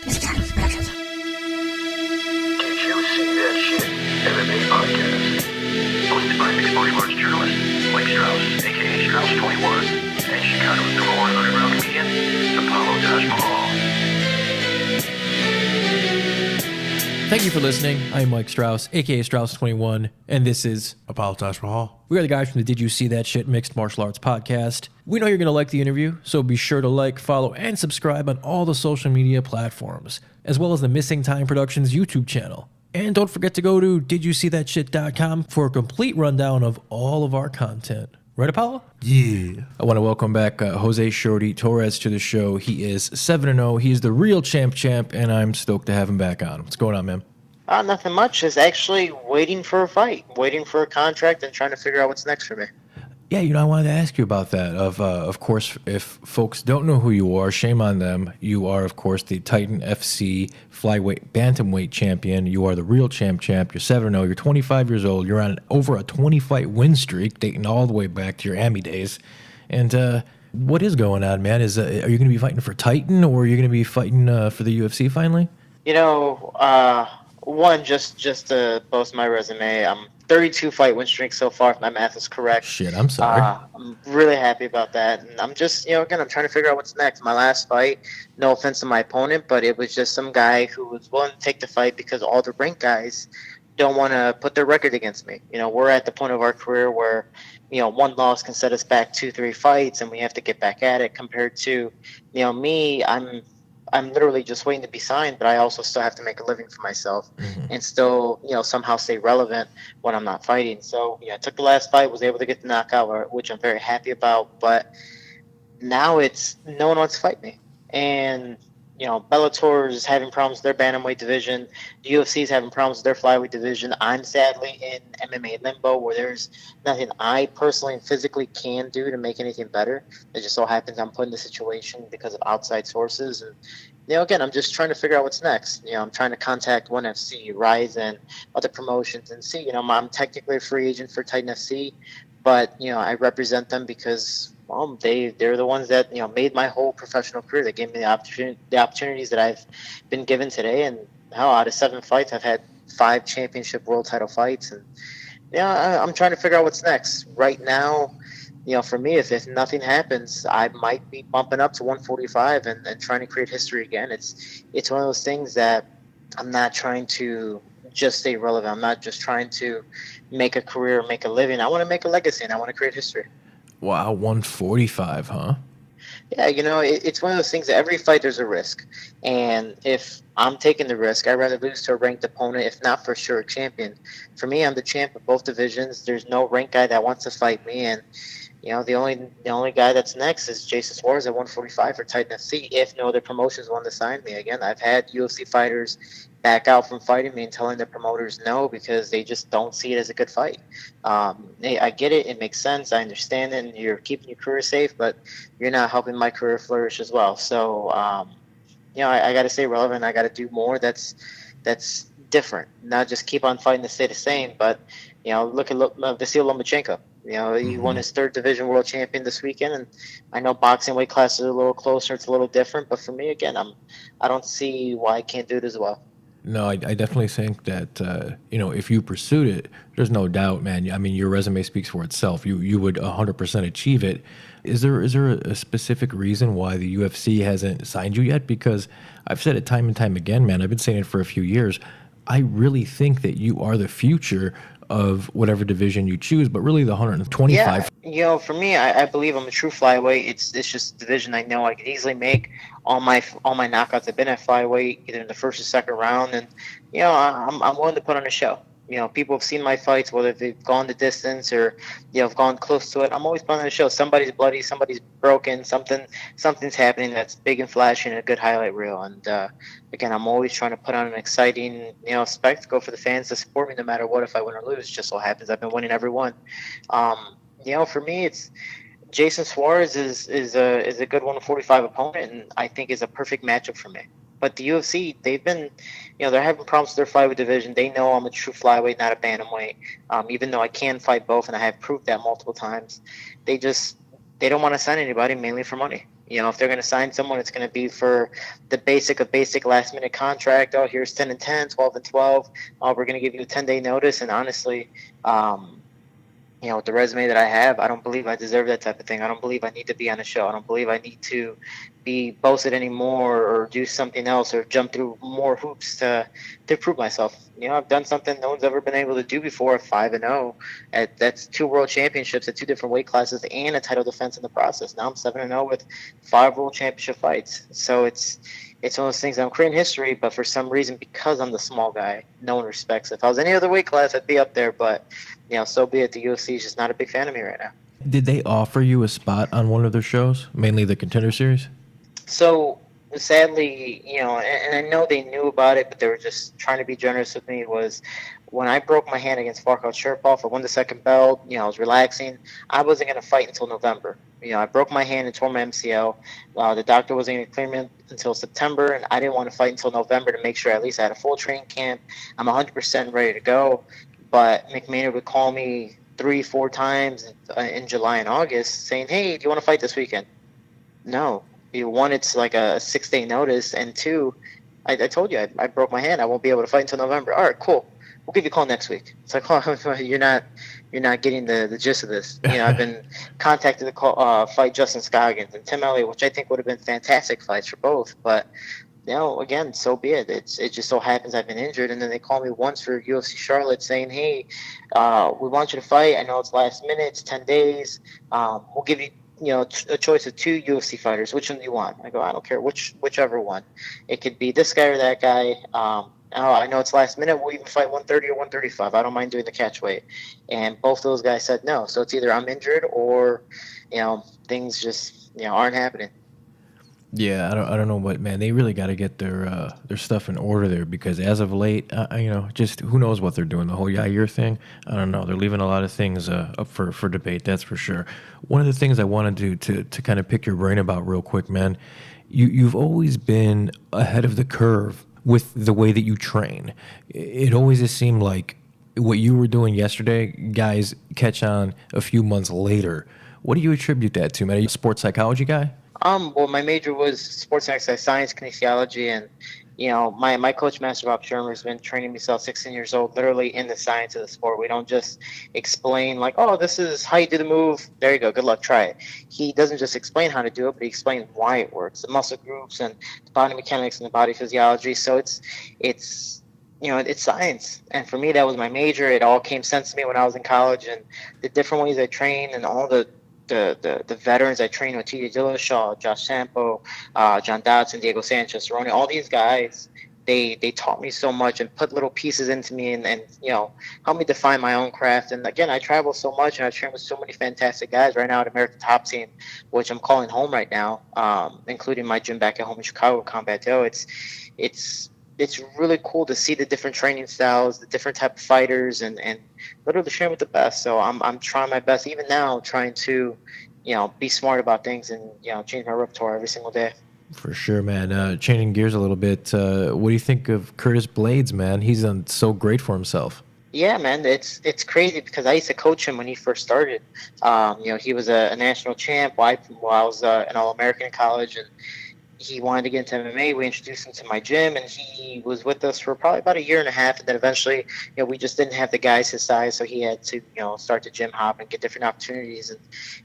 Did you see that shit? MMA podcast. Hosted by mixed martial arts journalist Mike Strauss, aka Strauss21, and Chicago's number one underground comedian, Apollo Taj Mahal. Thank you for listening. I'm Mike Strauss, aka Strauss21, and this is Apollo Taj Mahal. we are the guys from the Did You See That Shit Mixed Martial Arts podcast. We know you're going to like the interview, so be sure to like, follow, and subscribe on all the social media platforms, as well as the Missing Time Productions YouTube channel. And don't forget to go to didyousseethatshit.com for a complete rundown of all of our content. Right, Apollo? Yeah. I want to welcome back Jose Shorty Torres to the show. He is 7-0. He's the real champ, and I'm stoked to have him back on. What's going on, man? Nothing much. Just actually waiting for a fight, waiting for a contract, and trying to figure out what's next for me. Yeah, I wanted to ask you about that. Of course, if folks don't know who you are, shame on them. You are, of course, the Titan FC flyweight bantamweight champion. You are the real champ. You're 7-0. You're 25 years old. You're on over a 20-fight win streak, dating all the way back to your Ami days. And what is going on, man? Are you going to be fighting for Titan, or are you going to be fighting for the UFC finally? One, just to boast my resume, I'm 32 fight win streak so far, if my math is correct. Shit, I'm sorry. I'm really happy about that. And I'm just, again, I'm trying to figure out what's next. My last fight, no offense to my opponent, but it was just some guy who was willing to take the fight because all the ranked guys don't want to put their record against me. We're at the point of our career where, one loss can set us back 2-3 fights and we have to get back at it compared to, me, I'm literally just waiting to be signed, but I also still have to make a living for myself and still, somehow stay relevant when I'm not fighting. So, I took the last fight, was able to get the knockout, which I'm very happy about. But now it's no one wants to fight me. And, Bellator is having problems with their bantamweight division. The UFC is having problems with their flyweight division. I'm sadly in MMA limbo where there's nothing I personally and physically can do to make anything better. It just so happens I'm put in the situation because of outside sources. And, again, I'm just trying to figure out what's next. I'm trying to contact ONE FC, Ryzen, other promotions, and see, I'm technically a free agent for Titan FC, but, I represent them because they're the ones that made my whole professional career. They gave me the opportunities that I've been given today, and out of 7 fights, I've had 5 championship world title fights, and I'm trying to figure out what's next. Right now, for me, if nothing happens, I might be bumping up to 145 and trying to create history again. It's one of those things that I'm not trying to just stay relevant. I'm not just trying to make a career, make a living. I want to make a legacy, and I want to create history. Wow, 145, huh? Yeah, it's one of those things that every fight there's a risk. And if I'm taking the risk, I'd rather lose to a ranked opponent, if not for sure a champion. For me, I'm the champ of both divisions. There's no ranked guy that wants to fight me. And, the only guy that's next is Jason Suarez at 145 for Titan FC, if no other promotions want to sign me. Again, I've had UFC fighters back out from fighting me and telling their promoters no because they just don't see it as a good fight. I get it. It makes sense. I understand it. And you're keeping your career safe, but you're not helping my career flourish as well. So, I got to stay relevant. I got to do more that's different. Not just keep on fighting to stay the same, but, look at Vasyl Lomachenko. He won his 3rd division world champion this weekend, and I know boxing weight classes are a little closer. It's a little different, but for me, again, I don't see why I can't do it as well. No, I definitely think that, if you pursued it, there's no doubt, man. I mean, your resume speaks for itself. You would 100% achieve it. Is there a specific reason why the UFC hasn't signed you yet? Because I've said it time and time again, man. I've been saying it for a few years. I really think that you are the future of whatever division you choose, but really the 125. Yeah, for me, I believe I'm a true flyweight. It's just a division I know I could easily make all my knockouts have been at flyweight, either in the first or second round, and I'm willing to put on a show. People have seen my fights, whether they've gone the distance or have gone close to it. I'm always putting on a show. Somebody's bloody, somebody's broken, something's happening that's big and flashy and a good highlight reel. And again, I'm always trying to put on an exciting spectacle for the fans to support me no matter what. If I win or lose, just so happens I've been winning every one. For me, it's Jason Suarez is a good 145 opponent, and I think is a perfect matchup for me. But the UFC, they've been, they're having problems with their flyweight division. They know I'm a true flyweight, not a bantamweight. Even though I can fight both, and I have proved that multiple times, they don't want to sign anybody mainly for money. You know, if they're going to sign someone, it's going to be for the basic of basic last minute contract. Oh, here's 10 and 10, 12 and 12. Oh, we're going to give you a 10-day notice. And honestly, you know, with the resume that I have, I don't believe I deserve that type of thing. I don't believe I need to be on a show. I don't believe I need to be boasted anymore or do something else or jump through more hoops to prove myself. You know, I've done something no one's ever been able to do before. 5-0. That's 2 world championships at 2 different weight classes and a title defense in the process. Now I'm 7-0 with 5 world championship fights. So it's one of those things. I'm creating history, but for some reason, because I'm the small guy, no one respects it. If I was any other weight class, I'd be up there. But you know, so be it. The UFC is just not a big fan of me right now. Did they offer you a spot on one of their shows, mainly the Contender Series? So sadly, you know, and I know they knew about it, but they were just trying to be generous with me. Was when I broke my hand against Farkal Sharipov, I won the second belt. You know, I was relaxing. I wasn't going to fight until November. You know, I broke my hand and tore my MCL. The doctor wasn't going to clear me until September, and I didn't want to fight until November to make sure at least I had a full training camp. I'm 100% ready to go. But McMahon would call me 3-4 times in July and August saying, hey, do you want to fight this weekend? No. One, it's like a 6-day notice, and 2, I told you I broke my hand. I won't be able to fight until November. All right, cool. We'll give you a call next week. It's like, oh, you're not getting the gist of this. You know, I've been contacted to fight Justin Scoggins and Tim Elliott, which I think would have been fantastic fights for both. But you know, again, so be it. It just so happens I've been injured, and then they call me once for UFC Charlotte saying, hey, we want you to fight. I know it's last minute. It's 10 days. We'll give you, you know, a choice of 2 UFC fighters. Which one do you want? I go, I don't care. Whichever one. It could be this guy or that guy. I know it's last minute. We'll even fight 130 or 135. I don't mind doing the catch weight. And both those guys said no. So it's either I'm injured or, you know, things just, you know, aren't happening. Yeah, I don't know what, man. They really got to get their stuff in order there, because as of late, you know, just who knows what they're doing. The whole Yair thing, I don't know. They're leaving a lot of things up for debate. That's for sure. One of the things I wanted to kind of pick your brain about real quick, man. You've always been ahead of the curve with the way that you train. It always just seemed like what you were doing yesterday, guys catch on a few months later. What do you attribute that to, man? Are you a sports psychology guy? Well, my major was sports and exercise science, kinesiology, and you know, my coach, Master Bob Shermer, has been training me since 16 years old, literally in the science of the sport. We don't just explain like, oh, this is how you do the move. There you go. Good luck. Try it. He doesn't just explain how to do it, but he explains why it works, the muscle groups and the body mechanics and the body physiology. So it's you know, it's science. And for me, that was my major. It all came sense to me when I was in college, and the different ways I train and all the veterans I trained with, T.J. Dillashaw, Josh Sampo, John Dodson, Diego Sanchez, Cerrone, all these guys, they taught me so much and put little pieces into me and you know, helped me define my own craft. And again, I travel so much and I've trained with so many fantastic guys right now at American Top Team, which I'm calling home right now, including my gym back at home in Chicago, Combat Dough. It's really cool to see the different training styles, the different type of fighters, and literally sharing with the best. So I'm trying my best, even now, trying to, you know, be smart about things and, you know, change my repertoire every single day. For sure, man. Changing gears a little bit, what do you think of Curtis Blades, man? He's done so great for himself. Yeah, man, it's crazy because I used to coach him when he first started. You know, he was a national champ while I was an All-American in college, and he wanted to get into MMA. We introduced him to my gym, and he was with us for probably about a year and a half. And then eventually, you know, we just didn't have the guys his size, so he had to, you know, start to gym hop and get different opportunities. And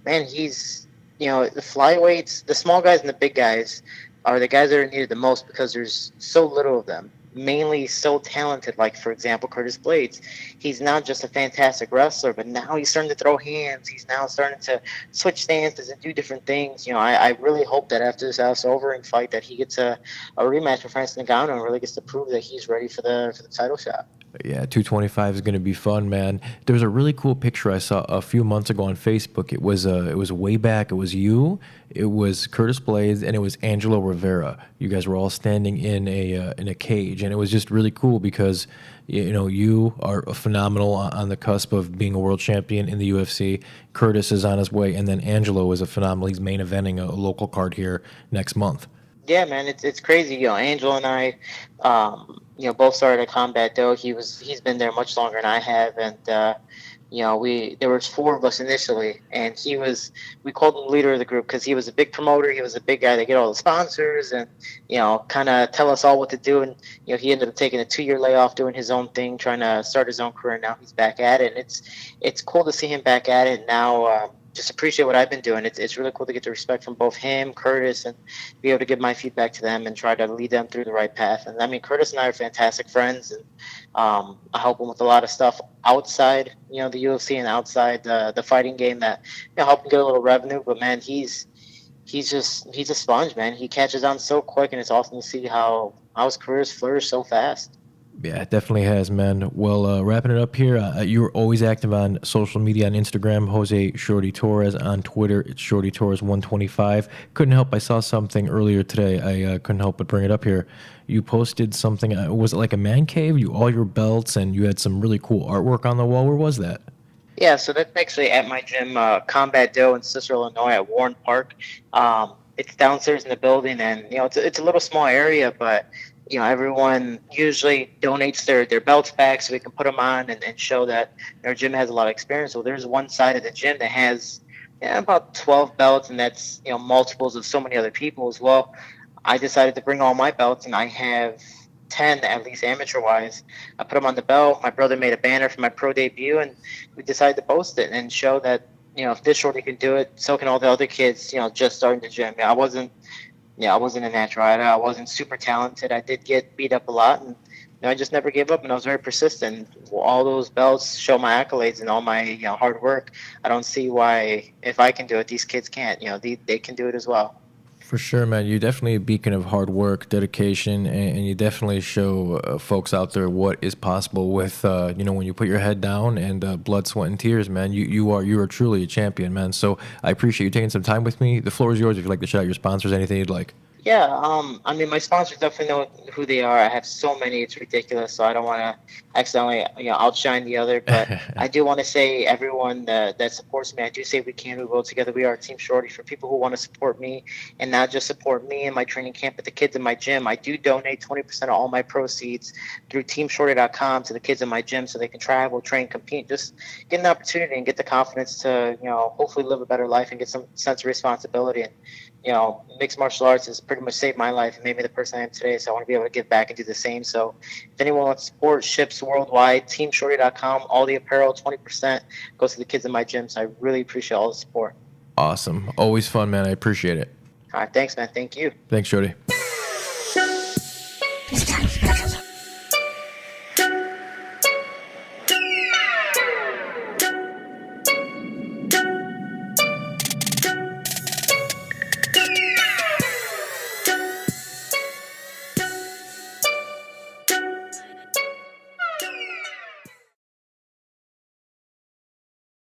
man, he's, you know, the flyweights, the small guys and the big guys are the guys that are needed the most because there's so little of them. Mainly so talented, like for example Curtis Blades. He's not just a fantastic wrestler, but now he's starting to throw hands. He's now starting to switch stances and do different things. You know, I really hope that after this Alice Overing fight that he gets a rematch with Francis Ngannou and really gets to prove that he's ready for the title shot. Yeah, 225 is going to be fun, man. There was a really cool picture I saw a few months ago on Facebook. It was way back. It was you, it was Curtis Blades, and it was Angelo Rivera. You guys were all standing in a cage, and it was just really cool because, you know, you are phenomenal on the cusp of being a world champion in the UFC. Curtis is on his way, and then Angelo is a phenomenal. He's main eventing a local card here next month. Yeah, man, it's crazy. You know, Angel and I, you know, both started at Combat Dough. He's been there much longer than I have, and there was four of us initially, and we called him leader of the group because he was a big promoter. He was a big guy to get all the sponsors and, kind of tell us all what to do. And, he ended up taking a 2-year layoff, doing his own thing, trying to start his own career. Now he's back at it. And it's cool to see him back at it now. Just appreciate what I've been doing. It's really cool to get the respect from both him, Curtis, and be able to give my feedback to them and try to lead them through the right path. And I mean, Curtis and I are fantastic friends, and I help him with a lot of stuff outside, the UFC and outside the fighting game that help him get a little revenue. But man, he's a sponge, man. He catches on so quick, and it's awesome to see how his career's flourished so fast. Yeah, it definitely has, man. Well, wrapping it up here, you're always active on social media, on Instagram, Jose Shorty Torres. On Twitter, it's Shorty Torres 125. Couldn't help, I saw something earlier today. I couldn't help but bring it up here. You posted something, was it like a man cave? All your belts, and you had some really cool artwork on the wall. Where was that? Yeah, so that's actually at my gym, Combat Dough in Cicero, Illinois, at Warren Park. It's downstairs in the building, and it's a little small area, but everyone usually donates their belts back so we can put them on and show that our gym has a lot of experience. So there's one side of the gym that has about 12 belts, and that's multiples of so many other people as well. I decided to bring all my belts, and I have 10, at least amateur-wise. I put them on the belt. My brother made a banner for my pro debut, and we decided to post it and show that if this shorty can do it, so can all the other kids just starting the gym. I wasn't a natural. I wasn't super talented. I did get beat up a lot, and I just never gave up, and I was very persistent. All those belts show my accolades and all my hard work. I don't see why, if I can do it, these kids can't. They can do it as well. For sure, man. You're definitely a beacon of hard work, dedication, and you definitely show folks out there what is possible with, when you put your head down and blood, sweat, and tears, man. You are truly a champion, man. So I appreciate you taking some time with me. The floor is yours if you'd like to shout out your sponsors, anything you'd like. Yeah, I mean, my sponsors definitely know who they are. I have so many, it's ridiculous. So I don't want to accidentally, outshine the other. But I do want to say, everyone that supports me, I do say we can, we will together. We are Team Shorty. For people who want to support me, and not just support me in my training camp, but the kids in my gym, I do donate 20% of all my proceeds through TeamShorty.com to the kids in my gym so they can travel, train, compete, just get an opportunity and get the confidence to, hopefully live a better life and get some sense of responsibility. And mixed martial arts has pretty much saved my life and made me the person I am today. So I want to be able to give back and do the same. So if anyone wants to support, ships worldwide, teamshorty.com, all the apparel, 20% goes to the kids in my gym. So I really appreciate all the support. Awesome. Always fun, man. I appreciate it. All right. Thanks, man. Thank you. Thanks, Shorty.